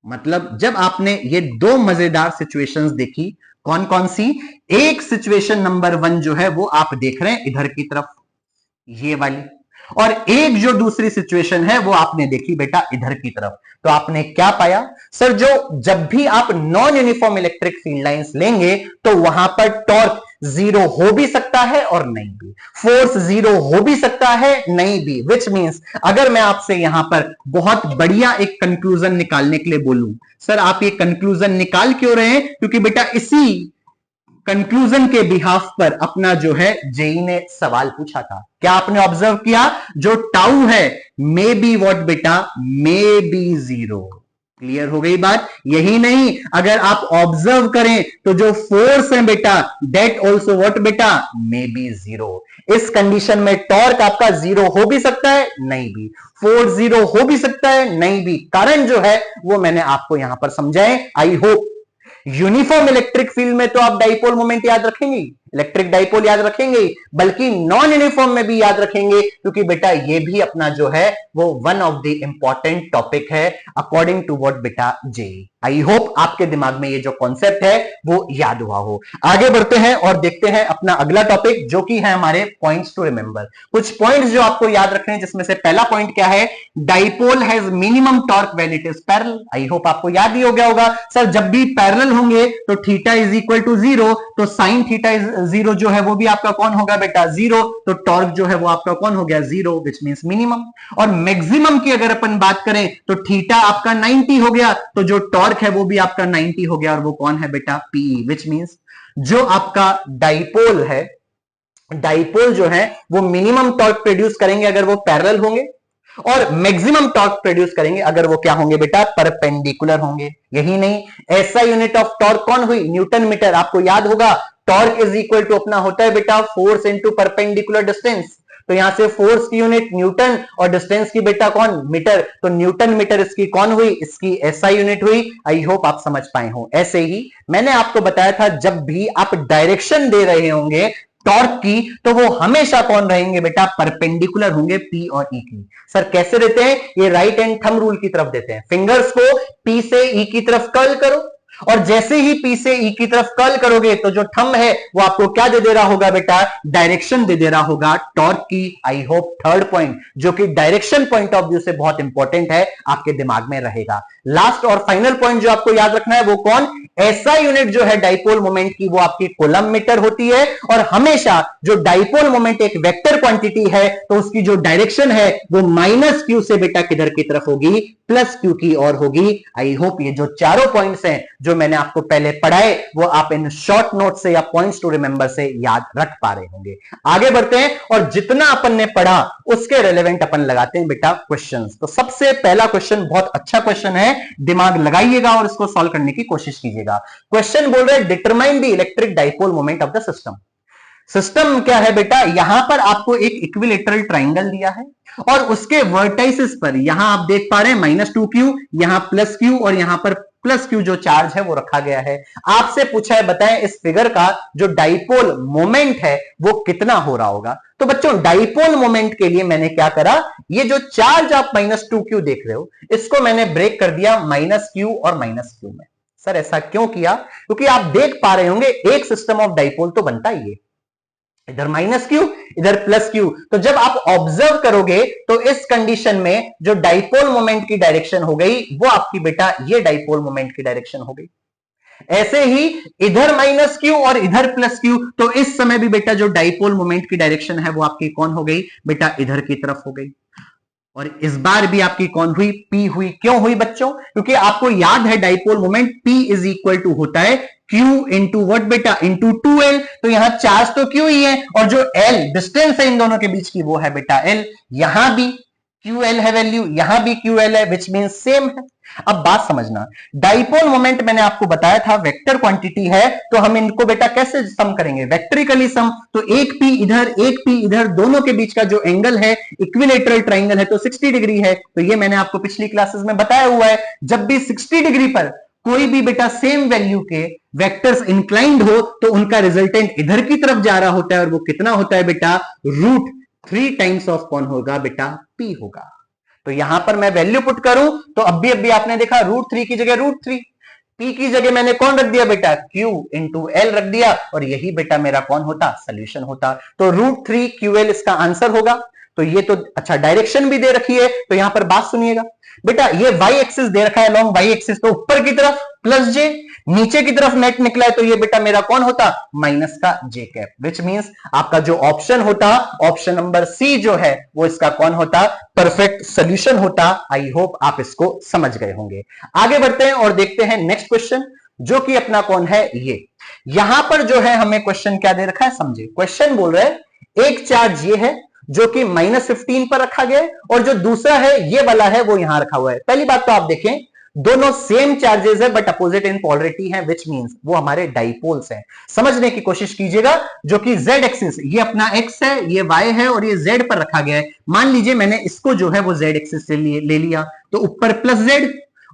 मतलब जब आपने ये दो मजेदार सिचुएशंस देखी, कौन कौन सी, एक सिचुएशन नंबर 1 जो है वो आप देख रहे हैं इधर की तरफ ये वाली, और एक जो दूसरी सिचुएशन है वो आपने देखी बेटा इधर की तरफ। तो आपने क्या पाया सर, जो जब भी आप non uniform electric field lines लेंगे तो वहां पर टॉर्क जीरो हो भी सकता है और नहीं भी, फोर्स जीरो हो भी सकता है नहीं भी, विच मींस अगर मैं आपसे यहां पर बहुत बढ़िया एक कंक्लूजन निकालने के लिए बोलूं, सर आप ये कंक्लूजन निकाल क्यों रहे हैं, क्योंकि बेटा इसी कंक्लूजन के बिहाफ पर अपना जो है जेई ने सवाल पूछा था। क्या आपने ऑब्जर्व किया, जो टाउ है मे बी व्हाट बेटा, मे बी जीरो। क्लियर हो गई बात। यही नहीं, अगर आप ऑब्जर्व करें तो जो फोर्स है बेटा दैट ऑल्सो व्हाट बेटा, मे बी जीरो। इस कंडीशन में टॉर्क आपका जीरो हो भी सकता है नहीं भी, फोर्स जीरो हो भी सकता है नहीं भी। कारण जो है वो मैंने आपको यहां पर समझाए। I hope uniform electric field में तो आप डाइपोल मोमेंट याद रखेंगे, इलेक्ट्रिक डाइपोल याद रखेंगे, बल्कि नॉन यूनिफॉर्म में भी याद रखेंगे, क्योंकि बेटा ये भी अपना जो है वो one of the important topic है अकॉर्डिंग टू व्हाट बेटा जे। आई होप आपके दिमाग में ये जो कॉन्सेप्ट है वो याद हुआ हो। आगे बढ़ते हैं और देखते हैं अपना अगला टॉपिक, जो कि है हमारे पॉइंट्स टू रिमेंबर। कुछ पॉइंट्स जो आपको याद रखने हैं, जिसमें से पहला पॉइंट क्या है, dipole has minimum torque when it is parallel. I hope आपको याद ही हो गया होगा सर, जब भी पैरेलल होंगे तो थीटा इज इक्वल टू 0, तो साइन थीटा इज 0 जो है वो भी आपका कौन होगा बेटा 0, तो टॉर्क जो है वो आपका कौन हो गया 0, विच मींस मिनिमम। और मैक्सिमम की अगर अपन बात करें तो थीटा आपका 90 हो गया, तो जो टॉर्क है वो भी आपका 90 हो गया, और वो कौन है बेटा पीई, विच मींस जो आपका डाइपोल है, डाइपोल जो है वो मिनिमम टॉर्क प्रोड्यूस करेंगे अगर वो पैरेलल होंगे, और मैक्सिमम टॉर्क प्रोड्यूस करेंगे अगर वो क्या होंगे बेटा परपेंडिकुलर होंगे। यही नहीं, ऐसा यूनिट ऑफ टॉर्क कौन हुई, न्यूटन मीटर। आपको याद होगा टॉर्क इज इक्वल टू अपना होता है बेटा फोर्स इनटू परपेंडिकुलर डिस्टेंस, तो यहां से फोर्स की यूनिट न्यूटन और डिस्टेंस की बेटा कौन मीटर, तो न्यूटन मीटर इसकी कौन हुई, इसकी एसआई यूनिट हुई। आई होप आप समझ पाए हो। ऐसे ही मैंने आपको बताया था जब भी आप डायरेक्शन दे रहे होंगे टॉर्क की, तो वो हमेशा कौन रहेंगे बेटा परपेंडिकुलर होंगे पी और ई की। सर कैसे देते हैं, ये राइट हैंड थंब रूल की तरफ देते हैं, फिंगर्स को पी से ई की तरफ कर्ल करो, और जैसे ही पी से ई की तरफ कर्ल करोगे तो जो थंब है वो आपको क्या दे दे रहा होगा बेटा, डायरेक्शन दे दे रहा होगा टॉर्क की। आई होप थर्ड पॉइंट जो कि डायरेक्शन पॉइंट ऑफ व्यू से बहुत इंपॉर्टेंट है आपके दिमाग में रहेगा। लास्ट और फाइनल पॉइंट जो आपको याद रखना है वो कौन, ऐसा यूनिट जो है डाइपोल मोमेंट की वो आपकी कूलम मीटर होती है, और हमेशा जो डाइपोल मोमेंट एक वेक्टर क्वांटिटी है तो उसकी जो डायरेक्शन है वो माइनस क्यू से बेटा किधर की तरफ होगी, प्लस क्यू की ओर होगी। आई होप ये जो चारों पॉइंट्स हैं जो मैंने आपको पहले पढ़ाए वो आप इन शॉर्ट नोट से या पॉइंट्स टू रिमेंबर से याद रख पा रहे होंगे। आगे बढ़ते हैं और जितना अपन ने पढ़ा उसके रिलेवेंट अपन लगाते हैं बेटा क्वेश्चंस। तो सबसे पहला क्वेश्चन बहुत अच्छा क्वेश्चन है, दिमाग लगाइएगा और इसको सॉल्व करने की कोशिश कीजिएगा। क्वेश्चन बोल रहे हैं determine the electric dipole moment of the system. System क्या है बेटा, यहां पर आपको एक इक्विलेटरल ट्राइंगल दिया है और उसके वर्टाइसिस पर यहां आप देख पा रहे हैं -2q, यहां +q और यहां पर +q जो चार्ज है वो रखा गया है। आपसे पूछा है बताएं इस फिगर का जो डाइपोल मोमेंट है वो कितना हो रहा होगा। तो बच्चों डाइपोल मोमेंट के लिए मैंने क्या करा, ये जो चार्ज आप -2q देख रहे हो इसको मैंने ब्रेक कर दिया -q और -q में। सर ऐसा क्यों किया, क्योंकि आप देख पा रहे होंगे एक सिस्टम ऑफ डाइपोल तो बनता ही है, इधर -q इधर +q, तो जब आप ऑब्जर्व करोगे तो इस कंडीशन में जो डाइपोल मोमेंट की डायरेक्शन हो गई वो आपकी बेटा ये डाइपोल मोमेंट की डायरेक्शन हो गई। ऐसे ही इधर -q और इधर +q, तो इस समय भी बेटा जो डाइपोल मोमेंट की डायरेक्शन है वो आपकी कौन हो गई बेटा इधर की तरफ हो गई। और इस बार भी आपकी कौन हुई, P हुई। क्यों हुई बच्चों, क्योंकि आपको याद है dipole moment P is equal to होता है Q इंटू वट बेटा इंटू 2L, तो यहां चार्ज तो Q ही है और जो L डिस्टेंस है इन दोनों के बीच की वो है बेटा L। यहां भी QL है वैल्यू, यहां भी QL है, विच मीन सेम है। अब बात समझना, डाइपोल मोमेंट मैंने आपको बताया था वेक्टर क्वांटिटी है, तो हम इनको बेटा कैसे सम करेंगे, वेक्टरिकली सम। तो एक P इधर एक P इधर, दोनों के बीच का जो एंगल है इक्विलेटरल ट्राइंगल है तो 60 डिग्री है। तो ये मैंने आपको पिछली क्लासेस में बताया हुआ है, जब भी 60 डिग्री पर कोई भी बेटा सेम वैल्यू के वेक्टर्स इंक्लाइंड हो तो उनका रिजल्टेंट इधर की तरफ जा रहा होता है, और वो कितना होता है बेटा √3 टाइम्स ऑफ कौन होगा बेटा P होगा। तो यहां पर मैं वैल्यू पुट करूं तो अभी आपने देखा √3 की जगह √3, P की जगह मैंने कौन रख दिया बेटा Q इंटू L रख दिया, और यही बेटा मेरा कौन होता सोल्यूशन होता। तो √3 QL इसका आंसर होगा। तो ये तो अच्छा डायरेक्शन भी दे रखी है, तो यहां पर बात सुनिएगा बेटा, ये y एक्सिस दे रखा है लॉन्ग y एक्सिस, तो ऊपर की तरफ +j, नीचे की तरफ नेट निकला है तो ये बेटा मेरा कौन होता माइनस का j कैप, विच मींस आपका जो ऑप्शन होता ऑप्शन नंबर सी जो है वो इसका कौन होता परफेक्ट सोल्यूशन होता। आई होप आप इसको समझ गए होंगे। आगे बढ़ते हैं और देखते हैं नेक्स्ट क्वेश्चन जो कि अपना कौन है ये। यहां पर जो है हमें क्वेश्चन क्या दे रखा है समझे, क्वेश्चन बोल रहे हैं एक चार्ज ये है जो कि -15 पर रखा गया है, और जो दूसरा है ये वाला है वो यहां रखा हुआ है। पहली बात तो आप देखें दोनों सेम चार्जेस है बट अपोजिट इन पोलरिटी है, विच मींस वो हमारे डाइपोल्स हैं। समझने की कोशिश कीजिएगा, जो कि z एक्सिस ये अपना x है, ये y है और ये z पर रखा गया है। मान लीजिए मैंने इसको जो है वो z एक्सिस से ले लिया, तो ऊपर +z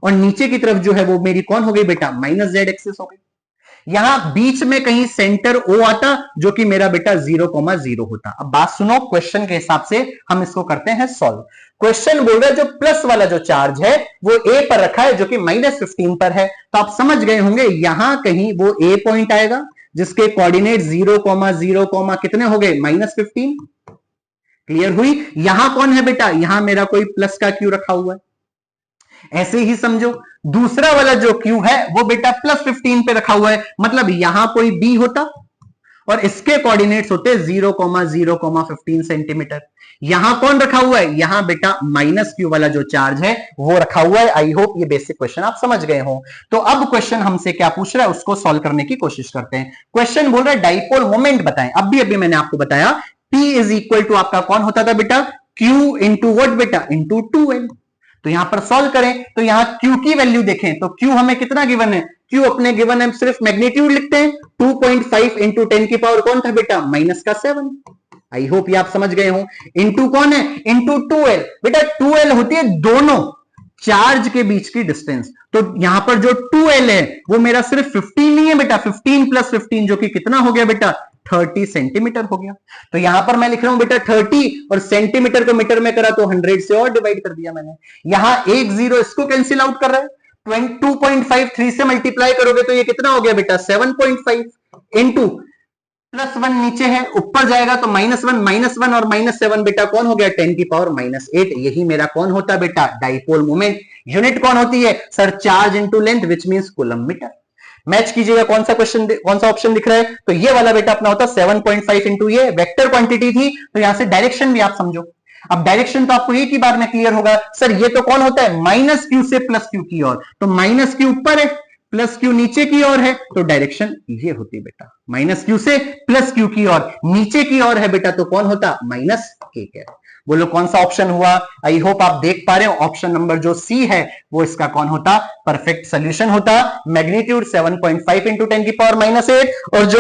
और नीचे की तरफ जो है वो मेरी कौन हो गई बेटा -z एक्सिस हो गई। यहां बीच में कहीं सेंटर O आता जो कि मेरा बेटा 0,0 होता। अब बात सुनो, क्वेश्चन के हिसाब से हम इसको करते हैं सॉल्व। क्वेश्चन बोल रहा है जो प्लस वाला जो चार्ज है वो A पर रखा है जो कि -15 पर है, तो आप समझ गए होंगे यहां कहीं वो A पॉइंट आएगा जिसके कोऑर्डिनेट 0,0, कितने हो गए -15। क्लियर हुई। यहां कौन है बेटा, यहां मेरा कोई प्लस का क्यू रखा हुआ है, ऐसे ही समझो। दूसरा वाला जो क्यू है वो बेटा +15 पे रखा हुआ है, मतलब यहां कोई बी होता और इसके कोऑर्डिनेट्स होते 0,0,15 सेंटीमीटर। यहां कौन रखा हुआ है, यहां बेटा -q वाला जो चार्ज है वो रखा हुआ है। आई होप ये बेसिक क्वेश्चन आप समझ गए हो। तो अब क्वेश्चन हमसे क्या पूछ रहा है उसको सॉल्व करने की कोशिश करते हैं। क्वेश्चन बोल रहा है डाइपोल मोमेंट बताएं। अभी मैंने आपको बताया P इज इक्वल टू आपका कौन होता था बेटा, Q इंटू वट बेटा, इंटू 2L। तो यहां पर सॉल्व करें तो यहां Q की वैल्यू देखें तो Q हमें कितना गिवन है, Q अपने गिवन है सिर्फ मैग्नीट्यूड लिखते हैं, 2.5 इंटू 10 की पावर कौन था बेटा, -7। आई होप ये आप समझ गए हो। इंटू कौन है, इंटू 2L। बेटा 2L होती है दोनों चार्ज के बीच की डिस्टेंस, तो यहां पर जो 2L है वो मेरा सिर्फ 15 नहीं है बेटा, 15 + 15 जो कि कितना हो गया बेटा, 30 सेंटीमीटर हो गया। तो यहां पर मैं लिख रहा हूं बेटा 30 और सेंटीमीटर को मीटर में करा तो 100 से और डिवाइड कर दिया मैंने। यहां 1 0 इसको कैंसिल आउट कर रहा है, 2.5 3 से मल्टीप्लाई करोगे तो ये कितना हो गया बेटा 7.5 इंटू +1 नीचे है, ऊपर जाएगा तो -1 और -7 बेटा कौन हो गया 10 की पावर -8। यही मेरा कौन होता है बेटा डाइपोल मोमेंट। यूनिट कौन होती है sir, charge into length which means coulomb metre. Match कीजिएगा कौन सा क्वेश्चन, कौन सा ऑप्शन दिख रहा है, तो ये वाला बेटा अपना होता 7.5 इंटू ये वेक्टर क्वांटिटी थी, तो यहां से डायरेक्शन भी आप समझो। अब डायरेक्शन तो आपको एक ही बार में क्लियर होगा, सर ये तो कौन होता है -q से +q की ओर, तो -q ऊपर है +q नीचे की ओर है, तो डायरेक्शन ये होती बेटा -q से +q की ओर, नीचे की ओर है बेटा तो कौन होता -k। बोलो कौन सा ऑप्शन हुआ। आई होप आप देख पा रहे हो, ऑप्शन नंबर जो सी है वो इसका कौन होता, परफेक्ट सोल्यूशन होता। मैग्नीट्यूड 7.5 इंटू 10 की पावर -8 और जो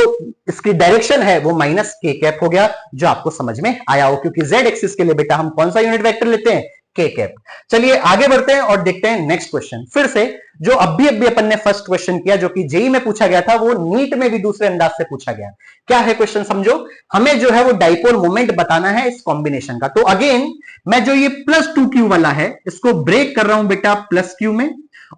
इसकी डायरेक्शन है वो -k हो गया, जो आपको समझ में आया हो, क्योंकि z एक्सिस के लिए बेटा हम कौन सा यूनिट वेक्टर लेते हैं, k। चलिए आगे बढ़ते हैं और देखते हैं नेक्स्ट क्वेश्चन। फिर से जो अभी अपन ने फर्स्ट क्वेश्चन किया जो कि जेई में पूछा गया था, वो नीट में भी दूसरे अंदाज से पूछा गया। क्या है क्वेश्चन समझो, हमें जो है वो डाइपोल मोमेंट बताना है इस कॉम्बिनेशन का। तो अगेन मैं जो ये +2q वाला है इसको ब्रेक कर रहा हूं बेटा +q में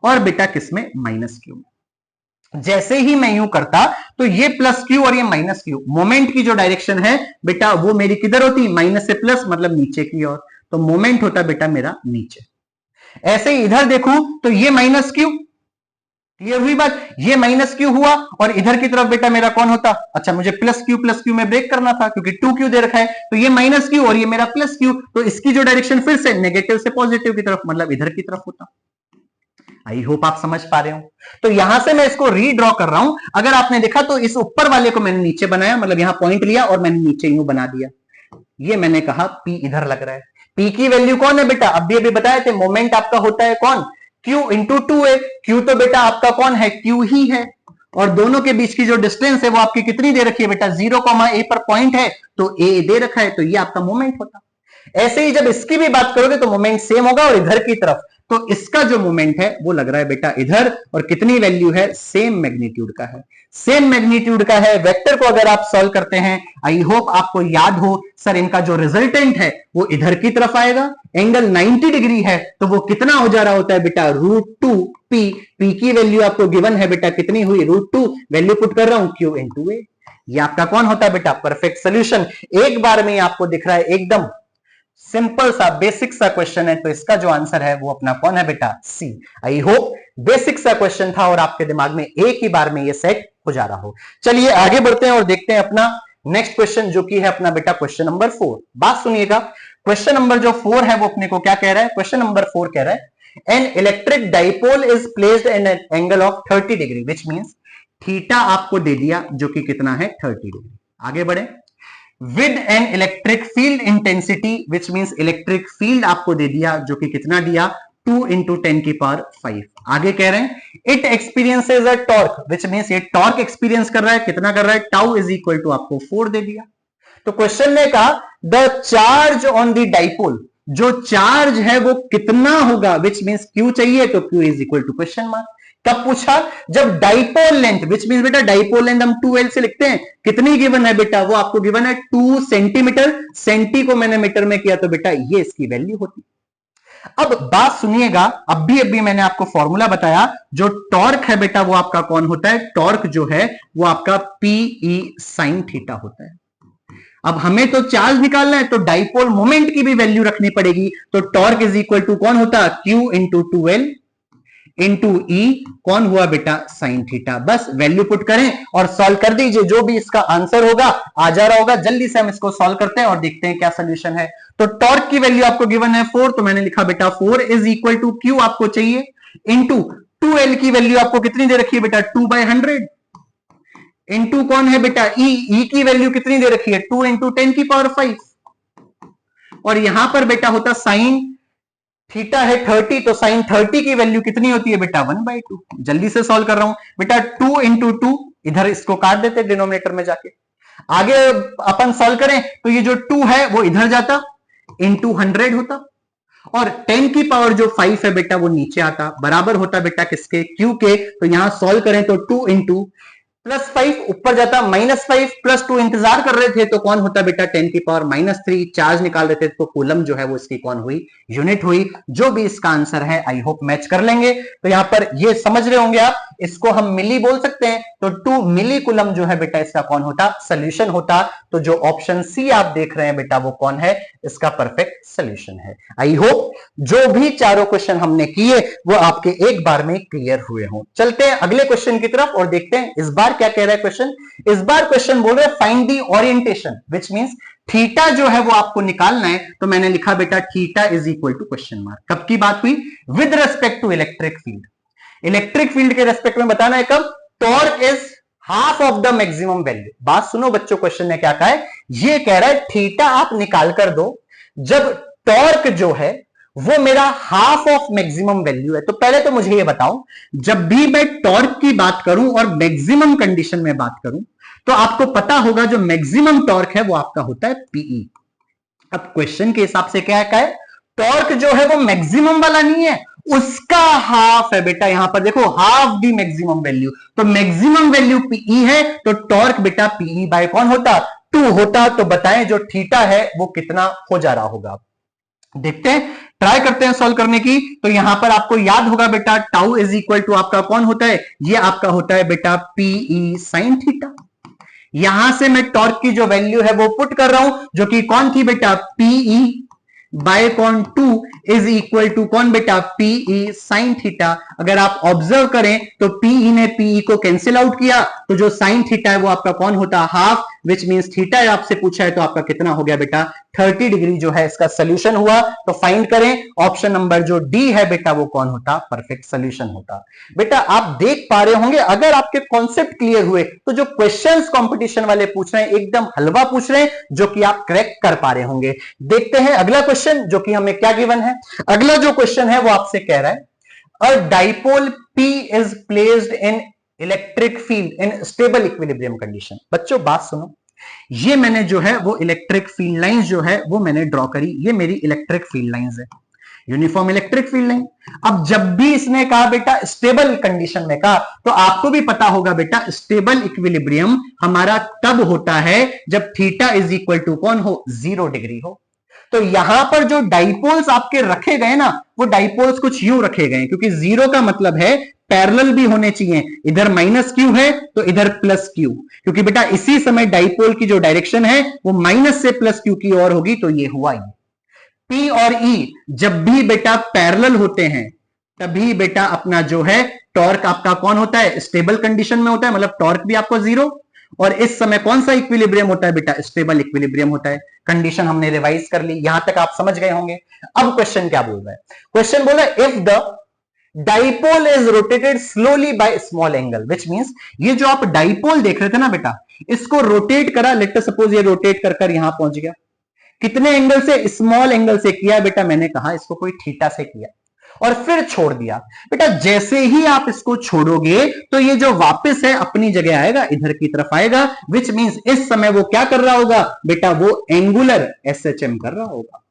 और बेटा किसमें, -q में। जैसे ही मैं यूं करता तो ये +q और ये -q, मोमेंट की जो डायरेक्शन है बेटा वो मेरी किधर होती, माइनस से प्लस मतलब नीचे की ओर, तो मोमेंट होता बेटा मेरा नीचे। ऐसे ही इधर देखूं तो ये -q, क्लियर हुई बात, ये -q हुआ और इधर की तरफ बेटा मेरा कौन होता, अच्छा मुझे +q में ब्रेक करना था क्योंकि 2q दे रखा है, तो ये -q और ये मेरा +q, तो इसकी जो डायरेक्शन फिर से नेगेटिव से पॉजिटिव की तरफ मतलब इधर की तरफ होता। आई होप आप समझ पा रहे हो। तो यहां से मैं इसको रीड्रॉ कर रहा हूं, अगर आपने देखा तो इस ऊपर वाले को मैंने नीचे बनाया, मतलब यहां पॉइंट लिया और मैंने नीचे यूं बना दिया, ये मैंने कहा P इधर लग रहा है। P की वैल्यू कौन है बेटा, अभी बताए थे, मोमेंट आपका होता है कौन, Q इंटू 2a। Q तो बेटा आपका कौन है, Q ही है, और दोनों के बीच की जो डिस्टेंस है वो आपकी कितनी दे रखी है बेटा, 0,a पर पॉइंट है तो a दे रखा है, तो ये आपका मोमेंट होता। ऐसे ही जब इसकी भी बात करोगे तो मोमेंट सेम होगा और इधर की तरफ, तो इसका जो मोमेंट है वो लग रहा है बेटा इधर, और कितनी वैल्यू है, सेम मैग्नीट्यूड का है, सेम मैग्नीट्यूड का है। वेक्टर को अगर आप सॉल्व करते हैं, आई होप आपको याद हो सर इनका जो रिजल्टेंट है वो इधर की तरफ आएगा, एंगल 90 डिग्री है तो वो कितना हो जा रहा होता है बेटा, √2p। p की वैल्यू आपको गिवन है बेटा कितनी हुई, √2, वैल्यू पुट कर रहा हूं q इंटू a। ये आपका कौन होता है बेटा, परफेक्ट सोल्यूशन। एक बार में आपको दिख रहा है, एकदम सिंपल सा बेसिक सा क्वेश्चन है, तो इसका जो आंसर है वो अपना कौन है बेटा, सी। आई होप बेसिक सा क्वेश्चन था और आपके दिमाग में एक ही बार में ये सेट हो जा रहा हो। चलिए आगे बढ़ते हैं और देखते हैं अपना नेक्स्ट क्वेश्चन जो कि है अपना बेटा क्वेश्चन नंबर 4। बात सुनिएगा, क्वेश्चन नंबर जो 4 है वो अपने को क्या कह रहा है, क्वेश्चन नंबर 4 कह रहा है an electric dipole is placed in an angle of 30 degree which means theta आपको दे दिया जो कि कितना है 30 डिग्री। आगे बढ़े, with an electric field intensity which means electric field आपको दे दिया जो कि कितना दिया, 2 इंटू 10 की पावर 5। आगे कह रहे हैं it experiences a torque which means ये टॉर्क एक्सपीरियंस कर रहा है, कितना कर रहा है, टाउ इज इक्वल टू आपको 4 दे दिया। तो क्वेश्चन ने कहा the charge on the dipole, जो चार्ज है वो कितना होगा, विच मींस क्यू चाहिए तो Q is equal to question mark. कब पूछा? जब डाइपोल लेंथ, विच मींस बेटा डाइपोल लेंथ हम 2L से लिखते हैं, कितनी गिवन है बेटा? वो आपको गिवन है 2 सेंटीमीटर, सेंटी को मैंने मीटर में किया तो बेटा ये इसकी वैल्यू होती। अब बात सुनिएगा, अभी मैंने आपको फॉर्मूला बताया, जो टॉर्क है बेटा वो आपका कौन होता है? टॉर्क जो है वो आपका पीई साइन थीटा होता है। अब हमें तो चार्ज निकालना है तो डाइपोल मोमेंट की भी वैल्यू रखनी पड़ेगी, तो टॉर्क इज इक्वल टू कौन होता है? Q इंटू 2L इंटू ई, कौन हुआ बेटा? Sine theta. बस वैल्यू पुट करें और सॉल्व कर दीजिए, जो भी इसका आंसर होगा आ जा रहा होगा। जल्दी से हम इसको सॉल्व करते हैं और देखते हैं क्या सोल्यूशन है। तो टॉर्क की वैल्यू आपको गिवन है 4, तो मैंने लिखा बेटा 4 इज इक्वल टू क्यू आपको चाहिए इंटू 2L की वैल्यू आपको कितनी दे रखी है बेटा? 2/100 इंटू कौन है बेटा? ई की वैल्यू कितनी दे रखी है? 2 इंटू 10 की पावर 5, और यहां पर बेटा होता साइन थीटा है 30, तो साइन 30 की वैल्यू कितनी होती है बेटा? 1/2। जल्दी से सॉल्व कर रहा हूं बेटा। 2 इंटू 2, इधर इसको काट देते डिनोमिनेटर में जाके, आगे अपन सॉल्व करें तो ये जो 2 है वो इधर जाता, इंटू 100 होता, और 10 की पावर जो 5 है बेटा वो नीचे आता, बराबर होता बेटा किसके? क्यू के। तो यहां सॉल्व करें तो 2 इंटू +5 ऊपर जाता, -5 +2 इंतजार कर रहे थे तो कौन होता बेटा? 10 की पावर -3। चार्ज निकाल रहे थे तो कूलम जो है वो इसकी कौन हुई? यूनिट हुई। जो भी इसका आंसर है आई होप मैच कर लेंगे। तो यहां पर ये समझ रहे होंगे आप, इसको हम मिली बोल सकते हैं, तो 2 मिली कूलम जो है बेटा इसका कौन होता? सोल्यूशन होता। तो जो ऑप्शन सी आप देख रहे हैं बेटा वो कौन है? इसका परफेक्ट सोल्यूशन है। आई होप जो भी चारों क्वेश्चन हमने किए वो आपके एक बार में क्लियर हुए हों। चलते हैं अगले क्वेश्चन की तरफ और देखते हैं इस बार क्या कह रहा है क्वेश्चन। इस बार क्वेश्चन बोल रहा है find the orientation, which means theta जो है वो आपको निकालना है। तो मैंने लिखा बेटा theta is equal to question mark. कब की बात हुई? With respect to electric field. Electric field के रेस्पेक्ट में बताना है कब? Torque is half of the maximum value. बात सुनो बच्चों, क्वेश्चन ने क्या कहा है? ये कह रहा है थीटा आप निकाल कर दो जब टॉर्क जो है वो मेरा हाफ ऑफ मैक्सिमम वैल्यू है। तो पहले तो मुझे ये बताओ, जब भी मैं टॉर्क की बात करूं और मैक्सिमम कंडीशन में बात करूं तो आपको पता होगा जो मैक्सिमम टॉर्क है वो आपका होता है पीई। अब क्वेश्चन के हिसाब से क्या है? टॉर्क जो है वो मैक्सिमम वाला नहीं है, उसका हाफ है बेटा। यहां पर देखो हाफ दी मैक्सिमम वैल्यू, तो मैक्सिमम वैल्यू पीई है, तो टॉर्क बेटा पीई बाय कौन होता? 2 होता। तो बताएं जो थीटा है वो कितना हो जा रहा होगा? देखते हैं, ट्राई करते हैं सॉल्व करने की। तो यहां पर आपको याद होगा बेटा टाउ इज इक्वल टू आपका कौन होता है? ये आपका होता है बेटा पीई साइन थीटा। यहां से मैं टॉर्क की जो वैल्यू है वो पुट कर रहा हूं, जो कि कौन थी बेटा? पीई बाय कौन 2 इज इक्वल टू कौन बेटा? P E sine theta. अगर आप ऑब्जर्व करें तो पीई ने पीई को कैंसिल आउट किया, तो जो साइन थीटा है वो आपका कौन होता? हाफ, विच मींस थीटा आपसे पूछा है तो आपका कितना हो गया बेटा? 30 डिग्री जो है इसका सोल्यूशन हुआ। तो फाइंड करें, ऑप्शन नंबर जो डी है बेटा वो कौन होता? परफेक्ट सोल्यूशन होता। बेटा आप देख पा रहे होंगे, अगर आपके कॉन्सेप्ट क्लियर हुए तो जो क्वेश्चंस कंपटीशन वाले पूछ रहे हैं एकदम हलवा पूछ रहे हैं, जो कि आप क्रैक कर पा रहे होंगे। देखते हैं अगला क्वेश्चन जो कि हमें क्या गिवन है। अगला जो क्वेश्चन है वो आपसे कह रहा है अ dipole P is placed in electric field in stable equilibrium condition. बच्चों बात सुनो, ये मैंने जो है वो इलेक्ट्रिक फील्ड लाइंस जो है वो मैंने ड्रॉ करी। ये मेरी इलेक्ट्रिक फील्ड लाइंस है, यूनिफॉर्म इलेक्ट्रिक फील्ड लाइन। अब जब भी इसने कहा बेटा स्टेबल कंडीशन में कहा, तो आपको भी पता होगा बेटा स्टेबल इक्विलिब्रियम हमारा तब होता है जब थीटा इज इक्वल टू कौन हो? 0 डिग्री हो। तो यहां पर जो डाइपोल्स आपके रखे गए ना, वो डाइपोल्स कुछ यूं रखे गए, क्योंकि 0 का मतलब है पैरेलल भी होने चाहिए। इधर -q है तो इधर +q, क्योंकि बेटा इसी समय डाइपोल की जो डायरेक्शन है वो माइनस से +q की ओर होगी। तो ये हुआ ये P और E जब भी बेटा पैरेलल होते हैं तभी बेटा अपना जो है टॉर्क आपका कौन होता है? स्टेबल कंडीशन में होता है, मतलब टॉर्क भी आपको 0। और इस समय कौन सा इक्विलिब्रियम होता है बेटा? स्टेबल इक्विलिब्रियम होता है। कंडीशन हमने रिवाइज कर ली, यहां तक आप समझ गए होंगे। अब क्वेश्चन क्या बोल रहा है? क्वेश्चन बोल रहा है if the dipole is rotated slowly by small angle, which means ये जो आप डाइपोल देख रहे थे ना बेटा, इसको रोटेट करा, लेट सपोज ये रोटेट कर यहां पहुंच गया। कितने एंगल से? स्मॉल एंगल से किया बेटा। मैंने कहा इसको कोई थीटा से किया और फिर छोड़ दिया। बेटा जैसे ही आप इसको छोड़ोगे तो ये जो वापस है अपनी जगह आएगा, इधर की तरफ आएगा, विच मींस इस समय वो क्या कर रहा होगा बेटा? वो एंगुलर एसएचएम कर रहा होगा।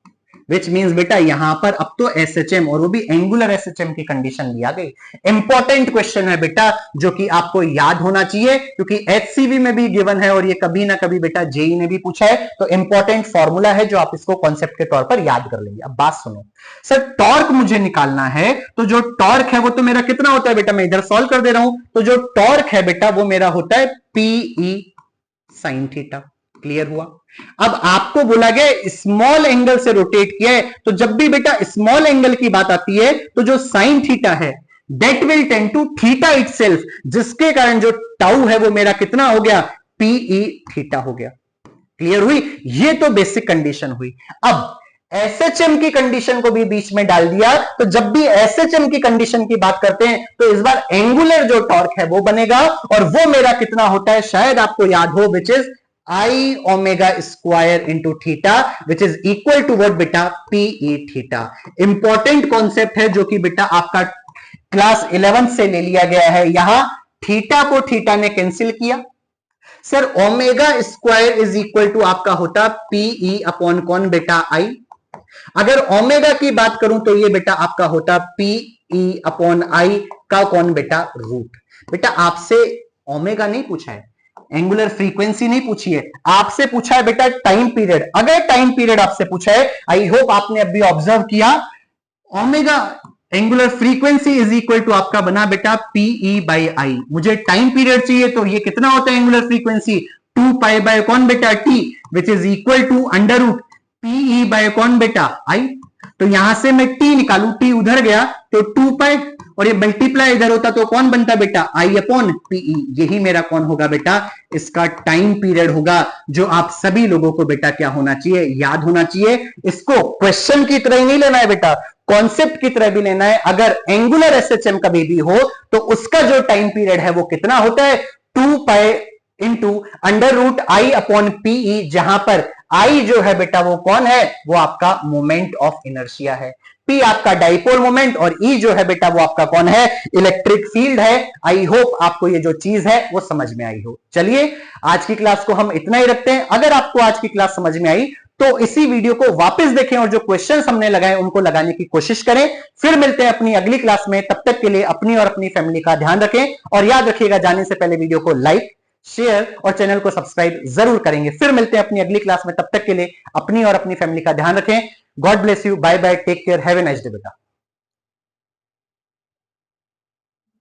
विच मीन्स बेटा यहां पर अब तो एसएचएम और वो भी एंगुलर एसएचएम की कंडीशन लिया गई। इंपॉर्टेंट क्वेश्चन है बेटा जो कि आपको याद होना चाहिए क्योंकि एचसीवी में भी गिवन है और ये कभी ना कभी बेटा जेई ने भी पूछा है, तो इंपॉर्टेंट फॉर्मूला है जो आप इसको कॉन्सेप्ट के तौर पर याद कर लेंगे। अब बात सुनो सर, टॉर्क मुझे निकालना है, तो जो टॉर्क है वो तो मेरा कितना होता है बेटा, मैं इधर सॉल्व कर दे रहा हूं, तो जो टॉर्क है बेटा वो मेरा होता है पीई साइन थीटा। क्लियर हुआ? अब आपको बोला गया स्मॉल एंगल से रोटेट किया है, तो जब भी बेटा स्मॉल एंगल की बात आती है तो जो साइन थीटा है that will tend to theta itself, जिसके कारण जो टाउ है वो मेरा कितना हो गया, पीई थीटा हो गया। क्लियर हुई? ये तो बेसिक कंडीशन हुई। अब एसएचएम की कंडीशन को भी बीच में डाल दिया, तो जब भी एसएचएम की कंडीशन की बात करते हैं तो इस बार एंगुलर जो टॉर्क है वो बनेगा, और वो मेरा कितना होता है, शायद आपको याद हो, which is I omega square into theta, which is equal to what बेटा, पीई थीटा। इंपॉर्टेंट कॉन्सेप्ट है जो कि बेटा आपका क्लास 11 से ले लिया गया है। यहां थीटा को थीटा ने कैंसिल किया, sir omega square is equal to आपका होता पीई अपॉन कौन बेटा, आई। अगर ओमेगा की बात करूं तो ये बेटा आपका होता पीई अपॉन आई का कौन बेटा, रूट। बेटा आपसे ओमेगा नहीं पूछा है, एंगुलर फ्रीक्वेंसी नहीं पूछी है, आपसे पूछा है बेटा टाइम पीरियड। अगर टाइम पीरियड आपसे पूछा है, आई होप आपने अभी ऑब्जर्व किया, omega angular frequency is equal to आपका बना बेटा पीई बाई आई। मुझे टाइम पीरियड चाहिए तो ये कितना होता है एंगुलर फ्रीक्वेंसी, 2 पाई बाय कौन बेटा, T, which is equal to under root P E by कौन बेटा, आई। तो यहां से मैं टी निकालू, टी उधर गया तो 2 पाई, और ये मल्टीप्लाई इधर होता तो कौन बनता बेटा, आई अपॉन पीई। यही मेरा कौन होगा बेटा, इसका टाइम पीरियड होगा, जो आप सभी लोगों को बेटा क्या होना चाहिए, याद होना चाहिए। इसको क्वेश्चन की तरह ही नहीं लेना है बेटा, कॉन्सेप्ट की तरह भी लेना है। अगर एंगुलर एसएचएम कभी भी हो तो उसका जो टाइम पीरियड है वो कितना होता है, 2 pi into under root I upon P E, जहां पर आई जो है बेटा वो कौन है, वो आपका मोमेंट ऑफ इनर्शिया है, पी आपका डाइपोल मोमेंट, और ई जो है बेटा वो आपका कौन है, इलेक्ट्रिक फील्ड है। आई होप आपको ये जो चीज है वो समझ में आई हो। चलिए आज की क्लास को हम इतना ही रखते हैं। अगर आपको आज की क्लास समझ में आई तो इसी वीडियो को वापस देखें और जो क्वेश्चंस हमने लगाए उनको लगाने की कोशिश करें। फिर मिलते हैं अपनी अगली क्लास में, तब तक के लिए अपनी और अपनी फैमिली का ध्यान रखें, और याद रखिएगा जाने से पहले वीडियो को लाइक, शेयर और चैनल को सब्सक्राइब जरूर करेंगे। फिर मिलते हैं अपनी अगली क्लास में, तब तक के लिए अपनी और अपनी फैमिली का ध्यान रखें। God bless you, bye bye, take care, have a nice day बेटा।